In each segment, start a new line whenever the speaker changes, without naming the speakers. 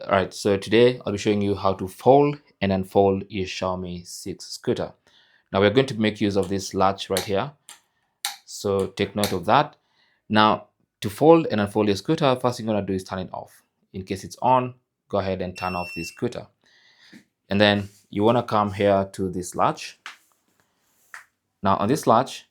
All right, so today I'll be showing you how to fold and unfold your Xiaomi 6 scooter. Now we're going to make use of this latch right here, so take note of that. Now to fold and unfold your scooter, first thing you're going to do is turn it off. In case it's on, go ahead and turn off the scooter. And then you want to come here to this latch. Now on this latch,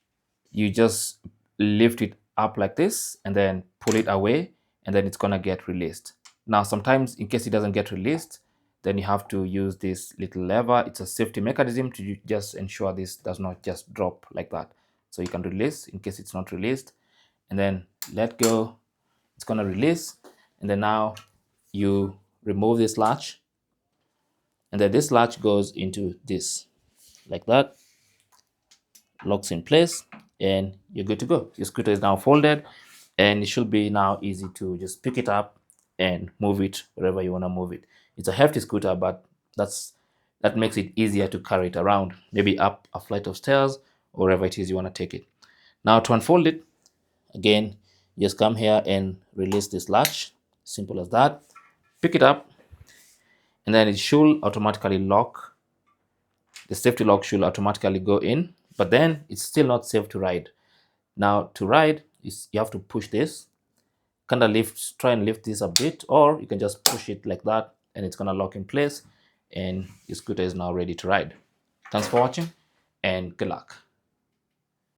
you just lift it up like this and then pull it away, and then it's going to get released. Now sometimes in case it doesn't get released, then you have to use this little lever. It's a safety mechanism to just ensure this does not just drop like that. So you can release in case it's not released, and then let go. It's going to release, and then now you remove this latch, and then this latch goes into this like that, locks in place, and you're good to go. Your scooter is now folded, and it should be now easy to just pick it up and move it wherever you want to move it. It's a hefty scooter, but that makes it easier to carry it around, maybe up a flight of stairs or wherever it is you want to take it. Now to unfold it, again, just come here and release this latch. Simple as that. Pick it up, and then it should automatically lock. The safety lock should automatically go in, but then it's still not safe to ride. Now to ride, you have to push this, kind of try and lift this a bit, or you can just push it like that and it's gonna lock in place, and your scooter is now ready to ride. Thanks for watching and good luck.